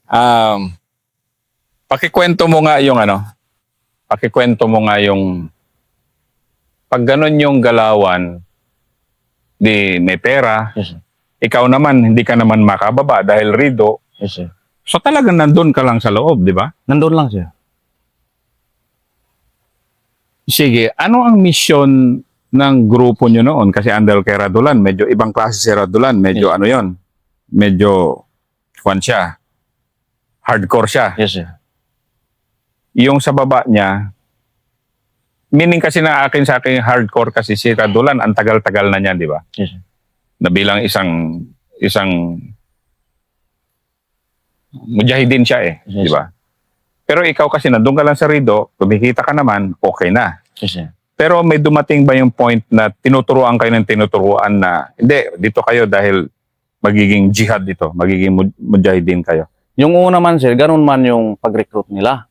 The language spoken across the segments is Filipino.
Um, pakikwento mo nga yung ano, pakikwento mo nga yung pag ganun yung galawan, di may pera, Yes, sir. ikaw naman, hindi ka naman makababa dahil rido. Yes, sir. So talagang nandun ka lang sa loob, di ba? Nandun lang siya. Sige, ano ang misyon ng grupo nyo noon? Kasi andal kay Radulan, medyo ibang klase si Radulan, medyo Yes. ano yon, medyo kwan siya, hardcore siya. Yes, sir. Yung sa baba niya, meaning kasi na akin sa akin hardcore kasi si Radulan, ang tagal-tagal na niya, di ba? Yes, sir. Na bilang isang mujahidin siya eh, Yes. di ba? Pero ikaw kasi nandun ka lang sa Rido, kumikita ka naman, okay na. Yes, sir. Pero may dumating ba yung point na tinuturuan kayo ng tinuturuan na, hindi, dito kayo dahil magiging jihad dito, magiging mujahidin kayo? Yung una man, sir, ganun man yung pag-recruit nila.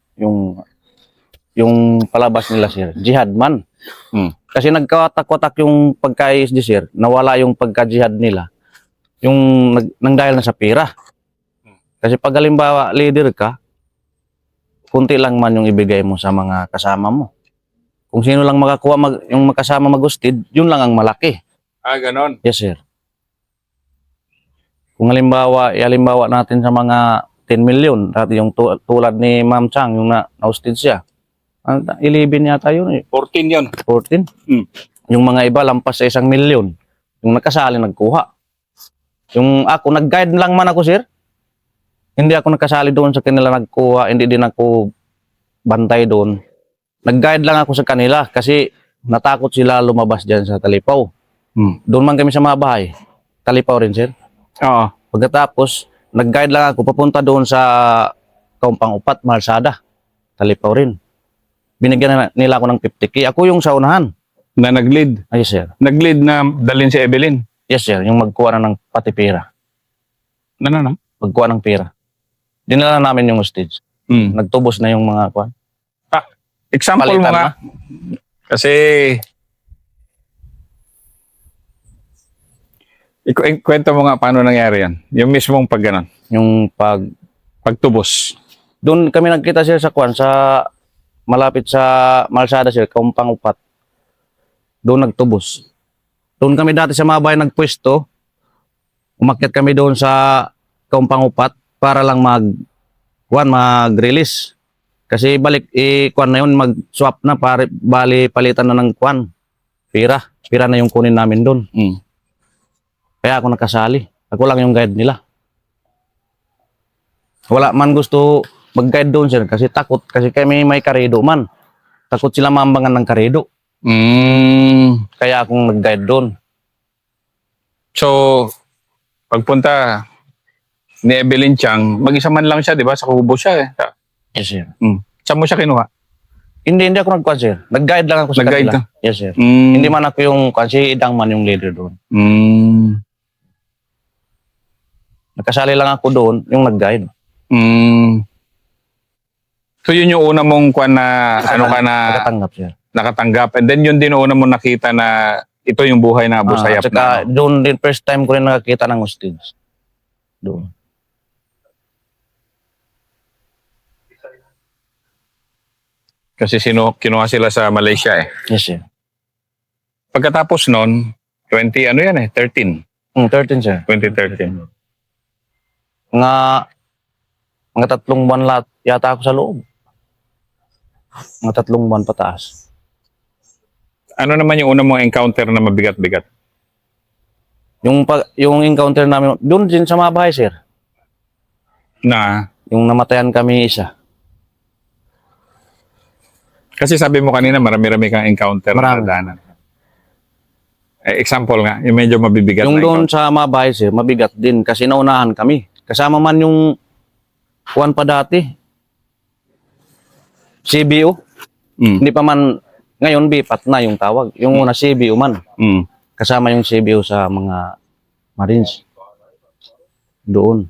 Yung palabas nila, sir. Jihad man. Hmm. Kasi nagkawatak-watak yung pagka-ISD, sir. Nawala yung pagka-jihad nila. Yung nang dahil na sa pera. Kasi pag halimbawa, leader ka, kunti lang man yung ibigay mo sa mga kasama mo. Kung sino lang makakuha yung makasama magustid, yun lang ang malaki. Ah, ganon. Yes, sir. Kung halimbawa natin sa mga 10 million, dati yung tulad ni Ma'am Chang, yung na-hosted siya. 11 yata yun eh. 14 yun. 14. Hmm. Yung mga iba, lampas sa 1 million. Yung nakasali, nagkuha. Yung ako, nag-guide lang man ako, sir. Hindi ako nakasali doon sa kanila nagkuha, hindi din ako bantay doon. Nag-guide lang ako sa kanila kasi natakot sila lumabas dyan sa Talipaw. Hmm. Doon man kami sa mga bahay. Talipaw rin, sir. Oo. Pagkatapos, nag-guide lang ako papunta doon sa Kaumpang Upat, Marsada. Talipaw rin. Binigyan nila ako ng 50K. Ako yung sa unahan. Na nag-lead. Ay, sir. Nag-lead na dalhin si Evelyn. Yes, sir. Yung magkuha na ng pati pera. Ano? Magkuha ng pera. Dinala namin yung hostage. Hmm. Nagtubos na yung mga kuwan. Example mo Palitan nga. na. Kasi kwento mo nga paano nangyari yan. Yung mismong pag ganon. Yung Pagtubos. doon kami nagkita, sir, sa kuwan, sa malapit sa Marsada, sir, Kaumpang Upat. Doon nagtubos. Doon kami dati sa mga bahay nagpwesto. Umakyat kami doon sa Kaumpang Upat para lang mag-release. Kasi kuwan na yun, mag-swap na, bali palitan na ng kuwan. Pira na yung kunin namin doon. Hmm. Kaya ako nakasali. Ako lang yung guide nila. Wala man gusto mag-guide doon, sir, kasi takot. Kasi kami may karedo man. Takot sila mambangan ng karedo. Mm. Kaya akong nag-guide doon. So, pagpunta ni Evelyn Chang, mag-isa man lang siya, di ba? Sa kubo siya eh. Yes, sir. Saan mo siya kinuha? Hindi ako nag-guide, sir. Nag-guide lang ako sa Nag-guide kanila. Yes, sir. Mm. Hindi man ako yung, kasi Idang man yung leader doon. Mm. Nagkasali lang ako doon, yung nag-guide. Mm. So yun yung una mong kwan na ano ka na Nakatanggap, sir. nakatanggap. And then yun din una mong nakita na ito yung buhay na Abu Sayyaf At saka, na. doon din, first time ko rin nakakita ng hostage. Doon. Kasi kinuha sila sa Malaysia eh. Yes, sir. Pagkatapos nun, 13 13, sir. 2013. Mga 3 buwan lahat yata ako sa loob. Mga 3 buwan pataas. Ano naman yung una mong encounter na mabigat-bigat? Yung encounter namin, doon din sa mga bahay, sir. Na, Yung namatayan kami isa. kasi sabi mo kanina marami-rami kang encounter na Marami. daanan. Example nga, yung medyo mabibigat Yung na doon encounter. sa mga bahay, sir, mabigat din kasi naunahan kami. Kasama man yung kuwan pa dati. CBO. Mm. Hindi pa man, ngayon bipat na yung tawag. Yung una CBO man. Mm. Kasama yung CBO sa mga Marines. Doon.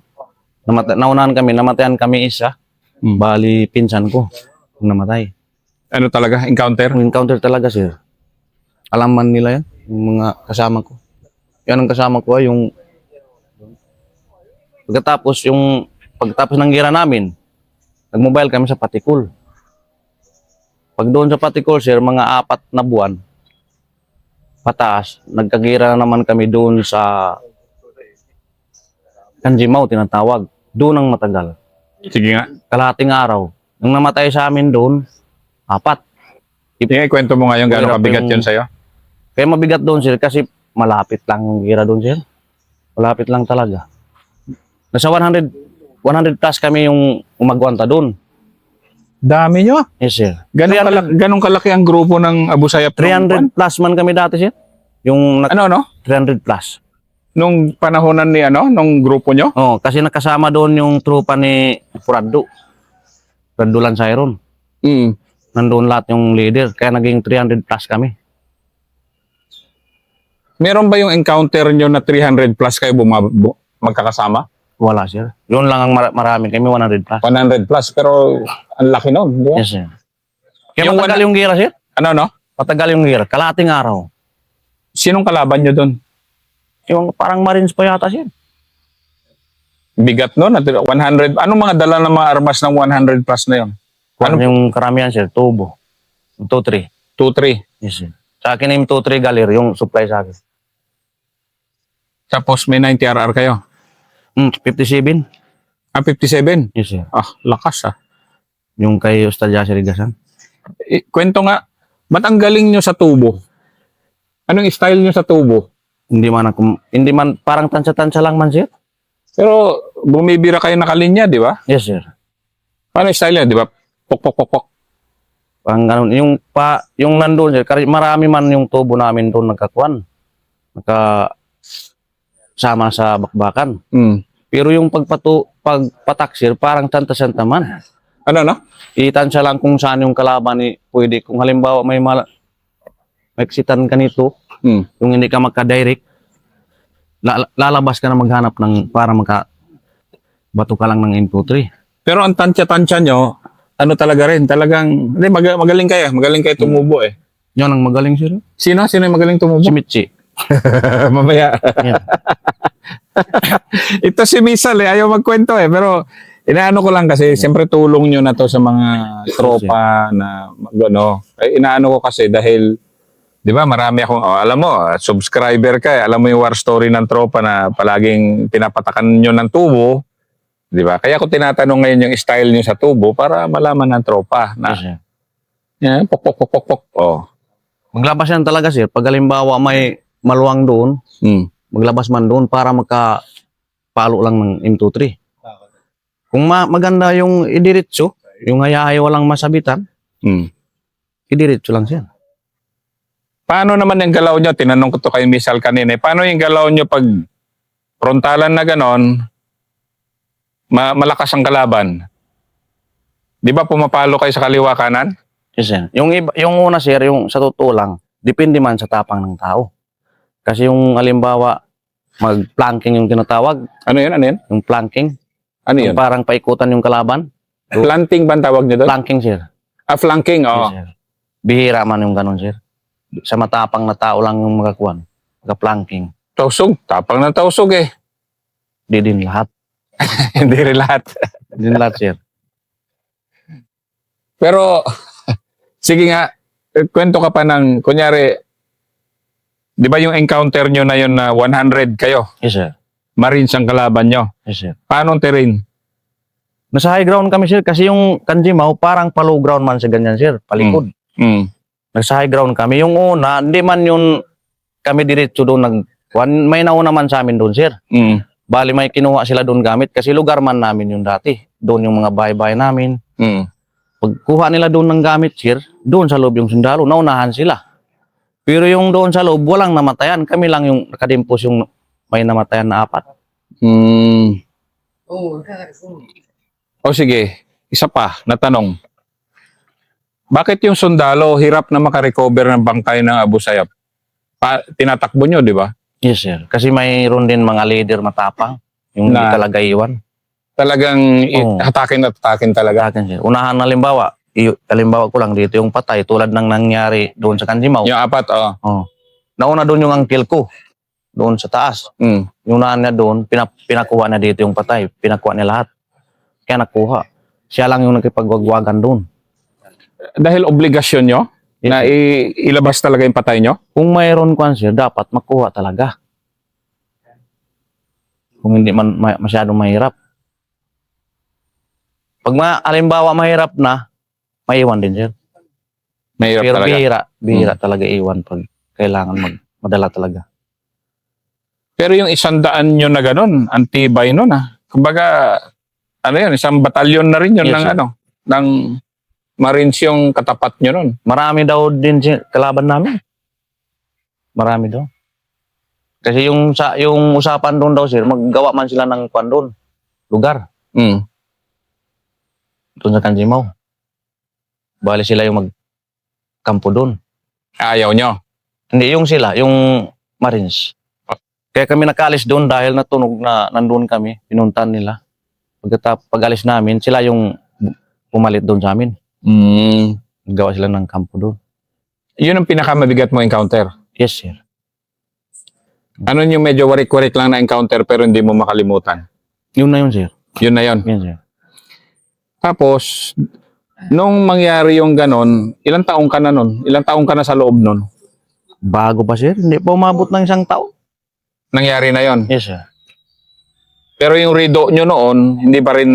Naunahan kami, namatayan kami isa. Mm. Bali, pinsan ko. Yung namatay. Ano talaga, encounter? Yung encounter talaga, sir. Alam man nila yan, yung mga kasama ko. Yan ang kasama ko, yung pagkatapos yung pagtapos ng gira namin, nag-mobile kami sa Patikul. Pag doon sa Patikul, sir, mga 4 na buwan, pataas, nagkagira na naman kami doon sa Kanjimaw, tinatawag. Doon ang matagal. Sige nga. Kalahating araw. Nung namatay sa amin doon, 4. Sige, kwento mo nga yung gano'ng Hirap kabigat yung- yun sa'yo. Kaya mabigat doon, sir, kasi malapit lang ang gira doon, sir. Malapit lang talaga. Nasa 100 plus kami yung umagwanta doon. Dami nyo. Yes, sir. Ganong kalaki ang grupo ng Abu Sayyaf. 300 plus man kami dati, sir. Yung Ano, no? 300 plus. Nung panahonan ni nung grupo nyo? Oh, kasi nakasama doon yung trupa ni Furado. Furado Lansayron. Mm. Nandoon lahat yung leader. Kaya naging 300 plus kami. Meron ba yung encounter nyo na 300 plus kayo magkakasama? Wala, sir. Yun lang ang marami kami, 100 plus. 100 plus, pero ang laki nun. Di ba? Yes, sir. Kaya Yung matagal yung gira, sir. Ano, no? Matagal yung gira. Kalating araw. Sinong kalaban nyo dun? Yung parang Marines pa yata, sir. Bigat nun? 100? Anong mga dala ng mga armas ng 100 plus na yun? Ano yung karamihan, sir? Tubo. 2-3. 2-3. Yes, sir. Sa akin yung 2-3 galir, yung supply sa akin. Tapos may 90 RR kayo? 57. 57? Yes, sir. Ah, lakas ah. Yung kay Ustad Yasir Igasan. Kwento nga, ba't ang galing nyo sa tubo? Anong style nyo sa tubo? Hindi man, parang tansya-tansya lang man, sir. Pero bumibira kayo nakalinya, di ba? Yes, sir. Paano yung style niya, di ba? Pok, pok, pok, pok. Parang ganun. Yung nandun, sir, marami man yung tubo namin doon sama sa bakbakan. Mm. Pero yung pagpatak, sir, parang tanta-santa man. Ano, no? Itansya lang kung saan yung kalaban pwede. Kung halimbawa may maksitan ka nito, yung hindi ka magka-direct, lalabas ka na maghanap para bato ka lang ng M23. Pero ang tansya-tansya nyo, ano talaga rin, talagang, hindi, magaling kayo tumubo eh. Yan ang magaling, sir. Sino yung magaling tumubo? Si Mitzi. Mamaya. Yan. Ito si Misal ayaw magkwento pero inaano ko lang kasi siyempre tulong nyo na to sa mga tropa na inaano ko kasi dahil, di ba, marami akong, alam mo, subscriber ka alam mo yung war story ng tropa na palaging pinapatakan nyo ng tubo, di ba? Kaya ko tinatanong ngayon yung style nyo sa tubo para malaman ng tropa na, Yes, sir. yan, pok, pok, pok, pok, pok. Oh. Maglabas yan talaga, sir. Pag halimbawa may maluwang doon, maglabas man doon para magkapalo lang ng M23. Kung maganda yung idiretso, yung hayahay walang masabitan, idiretso lang siya. Paano naman yung galaw nyo? Tinanong ko to kay Misal kanina. Paano yung galaw nyo pag frontalan na ganon, malakas ang kalaban? Di ba pumapalo kayo sa kaliwa kanan? Yes, sir. Yung una, sir, yung sa totoo lang, depende man sa tapang ng tao. Kasi yung halimbawa, mag-flanking yung tinatawag, Ano yun? yung flanking, Ano yung yun? parang paikutan yung kalaban. Planting ba ang tawag nyo doon? Flanking, sir. Flanking, oo. Yes, sir. Bihira man yung ganun, sir. Sa matapang na tao lang yung magakuan. Magka-flanking. Tausog. Tapang ng tausog eh. Di din lahat. Hindi rin lahat. Di din lahat, sir. Pero, sige nga, kwento ka pa ng, kunyari, di ba yung encounter nyo na yun na 100 kayo? Yes, sir. Marines ang kalaban nyo. Yes, sir. Paano ang terrain? Nasa high ground kami, sir, kasi yung Kanjimaw, parang pa-low ground man sa ganyan, sir. Palikod. Nasa high ground kami. Yung una, hindi man yun kami diretso doon. May nauna man sa amin doon, sir. Bali, may kinuha sila doon gamit kasi lugar man namin yun dati. Doon yung mga bahay-bahay namin. Pagkuha nila doon ng gamit, sir, doon sa loob yung sundalo, naunahan sila. Pero yung doon sa loob, walang namatayan. Kami lang yung nakadimpos yung may namatayan na 4. O sige, isa pa, natanong. Bakit yung sundalo hirap na makarecover ng bangkay ng Abu Sayyaf? Tinatakbo nyo, di ba? Yes, sir. Kasi mayroon din mga leader matapang. Yung hindi Na- talaga iwan. Talagang hatakin at hatakin talaga. Akin, sir. Unahan na halimbawa ko lang dito yung patay tulad ng nangyari doon sa Kanjimaw. Yung 4, Oh. Nauna doon yung angkil ko. Doon sa taas. Yung unahan niya doon, pinakuha na dito yung patay. Pinakuha niya lahat. Kaya nakuha. Siya lang yung nakipagwagwagan doon. Dahil obligasyon nyo Yes, na ilabas talaga yung patay nyo? Kung mayroon kwan sir, dapat makuha talaga. Kung hindi man masyadong mahirap. Pag halimbawa mahirap na, maiwan din sir. Mahirap Pero talaga. bihira talaga iwan pag kailangan madala talaga. Pero yung 100 nyo na ganun, antibay nun Kumbaga, ano yun, isang batalyon na rin yun Yes, ng sir. ng Marines yung katapat nyo nun. Marami daw din kalaban namin. Marami daw. Kasi yung usapan doon daw sir, maggawa man sila ng kwan doon, lugar, Mm. doon sa Kanjimaw. Bali sila yung magkampo doon. Ayaw nyo. Hindi, yung sila, yung Marines. Kaya kami nakaalis doon dahil natunog na nandun kami, pinuntan nila. Pag-alis namin, sila yung pumalit doon sa amin. Mm. Gawa sila ng kampo doon. Yun ang pinakamabigat mo encounter. Yes, sir. Ano yung medyo warik-warik lang na encounter pero hindi mo makalimutan? Yun na yun, sir. Yun na yun. Yun, sir. Tapos, nung mangyari yung ganon, ilang taong ka na nun? Ilang taong ka na sa loob nun? Bago pa, sir. Hindi pa umabot ng 1 taon. Nangyari na yon. Yes, sir. Pero yung redo nyo noon, hindi pa rin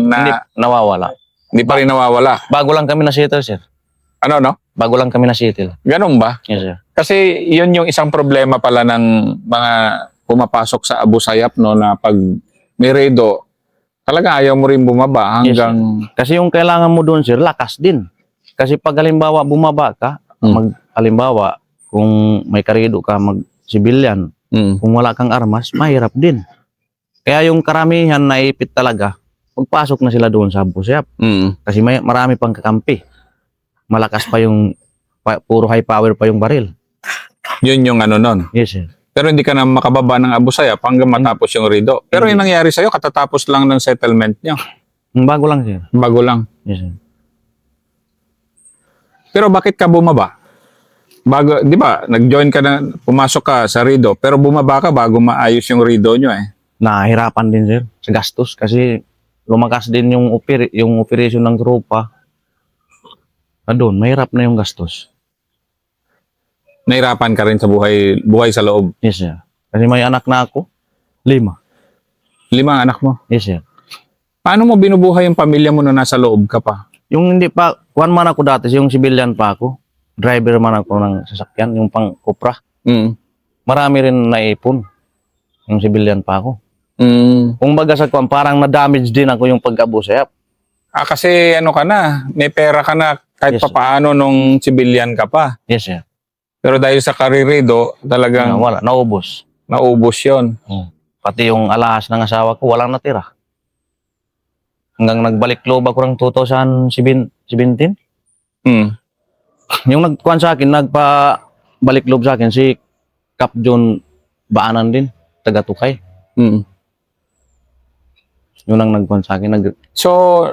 Hindi nawawala. hindi pa rin nawawala. Bago lang kami na-settle, sir. Ano, no? Bago lang kami na-settle. Ganon ba? Yes, sir. Kasi yun yung isang problema pala ng mga pumapasok sa Abu Sayyaf, no, na pag may redo, talaga ayaw mo rin bumaba hanggang... Kasi yung kailangan mo doon, sir, lakas din. Kasi pag halimbawa bumaba ka, halimbawa, kung may karido ka, mag-sibilyan, kung wala kang armas, mahirap din. Kaya yung karamihan naipit talaga, magpasok na sila doon sa Abu Sayyaf. Kasi marami pang kakampi. Malakas pa yung, puro high power pa yung baril. Yun yung ano nun. Yes, sir. Pero hindi ka na makababa ng Abu Sayyaf hanggang matapos yung redo. Pero yung nangyari sa'yo, katatapos lang ng settlement nyo. Bago lang, sir. Bago lang. Yes, sir. Pero bakit ka bumaba? Bago, di ba, nag-join ka na, pumasok ka sa redo, pero bumaba ka bago maayos yung redo nyo Nahirapan din, sir, sa gastos. Kasi lumakas din yung operation ng tropa. Doon, mahirap na yung gastos. Nahirapan ka rin sa buhay sa loob. Yes, sir. Kasi may anak na ako. 5. 5 anak mo. Yes, sir. Paano mo binubuhay yung pamilya mo na nasa loob ka pa? Yung hindi pa, kuwan man ako dati, yung civilian pa ako. Driver man ako ng sasakyan, yung pang Cupra. Marami rin naipon. Yung civilian pa ako. Kung baga sa kuwan, parang na-damage din ako yung pag-Abu Sayyaf. Kasi ano ka na, may pera ka na kahit Yes, sir. papaano nung civilian ka pa. Yes, sir. Pero dahil sa karirido, talagang Wala, naubos. naubos yon. Pati yung alahas ng asawa ko, walang natira. Hanggang nagbalik loob ako ng 2017. Yung nagkuhan sa akin, nagpa-balik loob sa akin, si Cap John Baanan din, taga Tukay. Yun ang nagkuhan sa akin. So,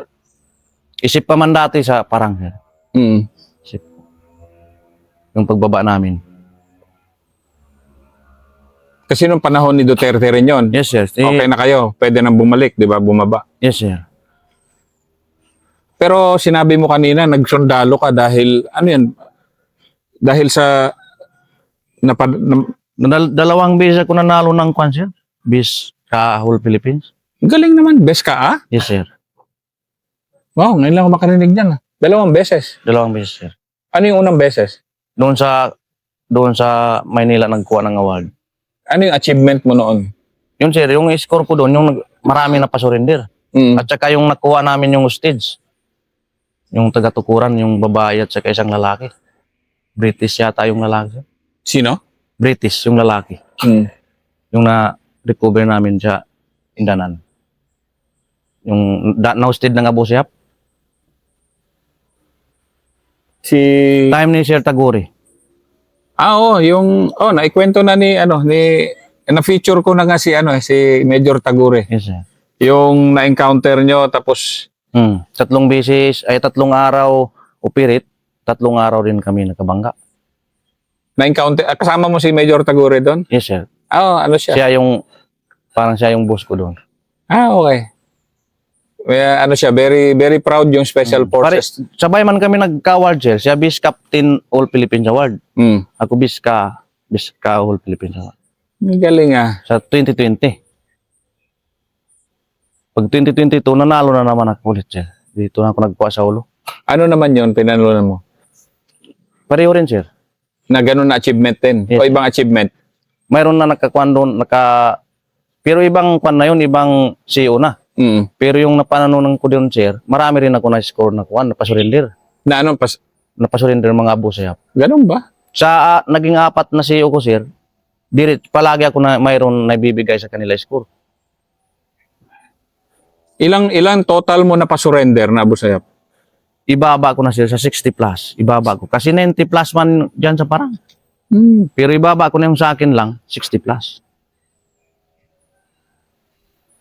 Isip pa man dati sa parang, isip. Yung pagbaba namin. kasi nung panahon ni Duterte rin yun. Yes, sir. Okay na kayo, pwede nang bumalik, di ba, bumaba. Yes, sir. Pero sinabi mo kanina, nagsundalo ka dahil, ano yan, dahil sa, Dalawang beses ako nanalo ng kwan, sir. Bis sa whole Philippines. galing naman, best ka Yes, sir. Wow, ngayon lang ako makarinig niyan 2 beses. Dalawang beses, sir. Ano yung unang beses? Doon sa Maynila nagkuha ng award. Ano yung achievement mo noon? Yun, sir, yung score ko doon, yung marami na pa-surrender. At saka yung nakuha namin yung hostage. Yung taga-tukuran, yung babae at saka isang lalaki. British yata yung lalaki. Sino? British yung lalaki. Yung na-recover namin sa Indanan. Yung na-hosted ng Abu Sayyaf. Si... Time ni Sir Tagore. naikwento na na-feature ko na nga si Major Tagore. Yes, sir. Yung na-encounter nyo, tapos 3 beses, 3 araw operate, 3 araw rin kami nakabangga. na-encounter, kasama mo si Major Tagore doon? Yes, sir. Ano siya? Parang siya yung boss ko doon. Okay. ano siya, very very proud yung Special Pare, Forces. sabay man kami nagka-award, sir. Siya Vice Captain All Philippines Award. Mm. Ako Vice All Philippines Award. Ang galing ah. Sa 2020. Pag 2022, nanalo na naman ako ulit, sir. Dito na ako nagkuha sa ulo. Ano naman yun, pinanunan mo? Pareho rin, sir. Na ganun na achievement din? Yes. O ibang achievement? Mayroon na nakakuan doon, pero ibang kwan na yun, ibang CEO na. Mm. Pero yung napananunan ko doon, sir, marami rin ako na-score na kuan, napasurinder. Na ano, Napasurinder mga Abu Sayyaf. ganun ba? Sa naging 4 na CEO ko, sir, palagi ako na mayroon na ibibigay sa kanila score. Ilang total mo na pa-surrender na Abu Sayyaf? Ibaba ko na, sir, sa 60 plus. Ibaba ko. Kasi 90 plus man dyan sa parang. Hmm. Pero ibaba ko na yung sa akin lang, 60 plus.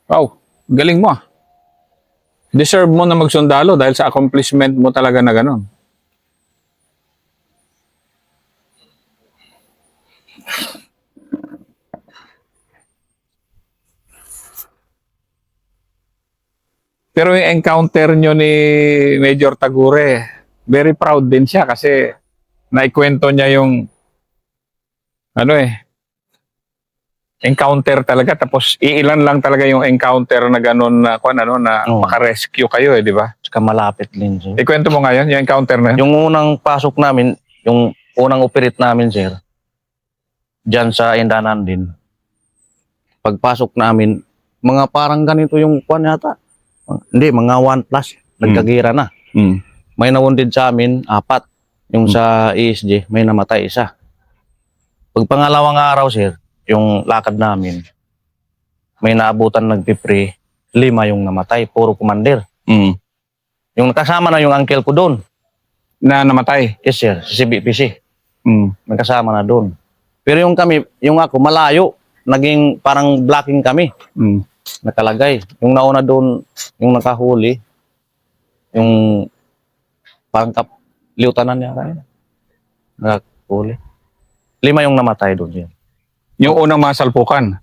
Wow, galing mo ah. Deserve mo na magsundalo dahil sa accomplishment mo talaga na ganun. Pero yung encounter nyo ni Major Tagure, very proud din siya kasi naikwento niya yung encounter talaga, tapos iilan lang talaga yung encounter na gano'n na Oo. makarescue kayo di ba? Saka malapit din, sir. Ikwento mo ngayon yung encounter na yun. Yung unang pasok namin, yung unang operate namin, sir, dyan sa Indanan din. Pagpasok namin, mga parang ganito yung kwan yata. Hindi, mga 1 plus. Nagkagira na. Mm. May nawundid sa amin, 4. Yung sa ESG, may namatay 1. Pag pangalawang araw, sir, yung lakad namin, may naabutan nagpipre, 5 yung namatay, puro commander. Mm. Yung nakasama na yung uncle ko doon. Na namatay. Yes, sir, si CBPC. Mm. Nagkasama na doon. Pero yung kami, yung ako, malayo. Naging parang blocking kami. Mm. Nakalagay. Yung nauna doon, yung nakahuli, yung parang liutanan niya kaya. Nakahuli. 5 yung namatay doon, sir. Yung unang masalpukan.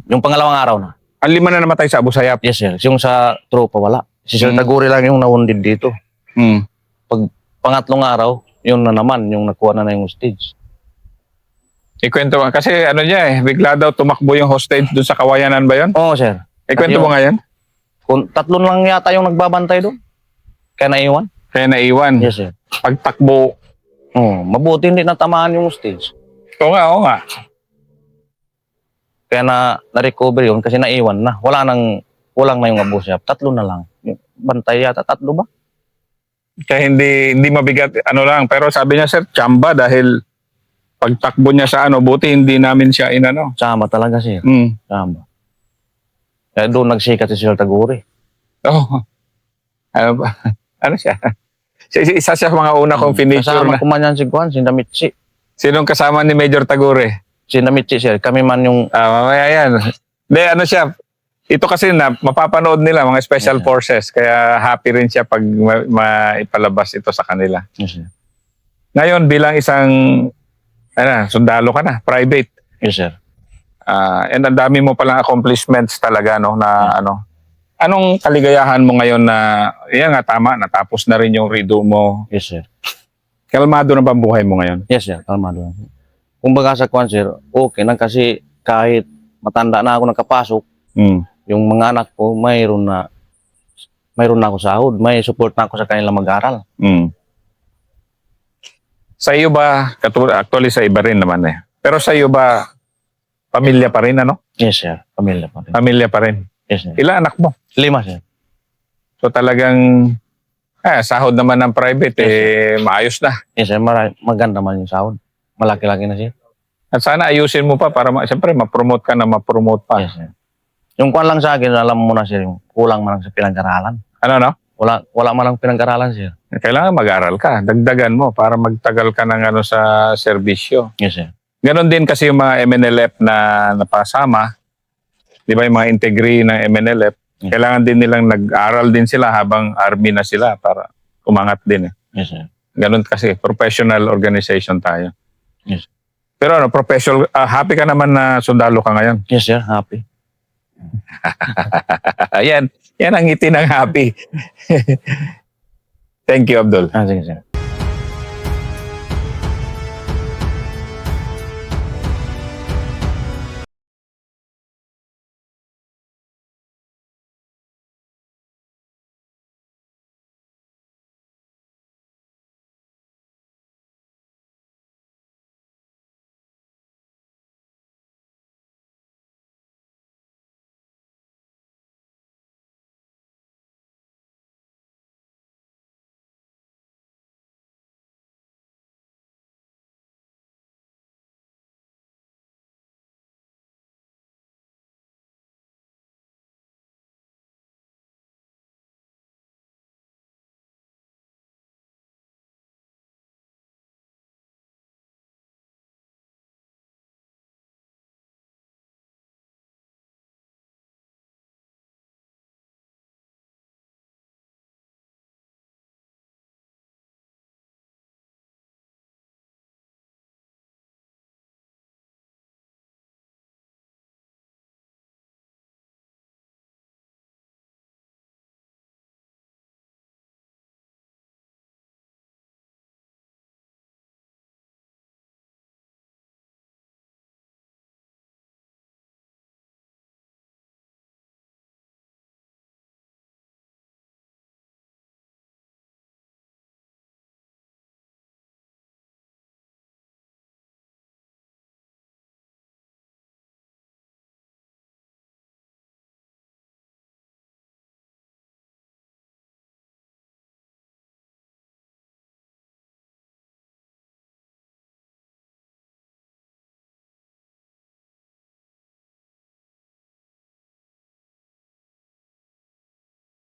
Yung pangalawang araw na. Ang 5 na namatay sa Abu Sayyaf. Yes, sir. Yung sa tropa, wala. Si Sir Taguri lang yung nawundid dito. Mm. Pag pangatlong araw, yun na naman, yung nakuha na yung stage. Ikwento mo. Kasi ano niya bigla daw tumakbo yung hostage doon sa Kawayanan ba yun? Oo, sir. Ikwento Kasi mo ngayon? Kung 3 lang yata yung nagbabantay doon. Kaya naiwan. Kaya naiwan. Yes, sir. Pagtakbo. Mabuti hindi natamaan yung stage. Oo nga. Kaya na-recover yun kasi naiwan na. Kulang na yung Abu Sayyaf. 3 na lang. Yung bantay yata, 3 ba? Kaya hindi mabigat lang. Pero sabi niya, sir, tsamba dahil pagtakbo niya sa buti hindi namin siya inano. Sama talaga, sir. Mm. Sama. Kaya doon nagsikat si Sir Taguri. Oh. Ano ba? Ano siya? Isa siya sa mga una kong finisher Kasama na. ko man yan si Juan, si Damitsi. Sinong kasama ni Major Tagure? Si Damitsi, sir. Kami man yung... Mamaya yan. Hindi, ano siya. Ito kasi mapapanood nila, mga special Yeah. forces. Kaya happy rin siya pag maipalabas ito sa kanila. Yes, sir. Ngayon, bilang isang sundalo ka na, private. Yes, sir. And ang dami mo palang accomplishments talaga, no, na Anong kaligayahan mo ngayon na, yan nga, tama, natapos na rin yung redo mo. Yes, sir. Kalmado na ba ang buhay mo ngayon? Yes, sir. Kalmado lang. Kumbaga sa kwan, sir, okay na kasi kahit matanda na ako nakapasok, Mm. yung mga anak ko, mayroon na ako sahod. May support na ako sa kanila mag-aral. Mm. Sa iyo ba, actually sa iba rin naman pero sa iyo ba, pamilya pa rin, ano? Yes, sir. Pamilya pa rin. Pamilya pa rin. Yes, sir. Ilan anak mo? 5, sir. So talagang, sahod naman ng private, maayos na. Yes, sir. Maganda man yung sahod. Malaki-laki na, sir. At sana ayusin mo pa para siyempre ma-promote ka na ma-promote pa. Yes, sir. Yung kwan lang sa akin, alam mo na, sir, yung kulang man lang sa pinag-aralan. Ano, no? Wala man lang pinag-aralan, sir. Kailangan mag-aral ka. Dagdagan mo para magtagal ka ng sa serbisyo. Yes, sir. Ganon din kasi yung mga MNLF na napasama. Di ba yung mga integree ng MNLF, kailangan din nilang nag-aral din sila habang army na sila para umangat din. Yes, sir. Ganon kasi, professional organization tayo. Yes. Pero professional, happy ka naman na sundalo ka ngayon. Yes, sir. Happy. Ayan, Yan ang ngiti ng happy. Thank you, Abdul. Sige, sir.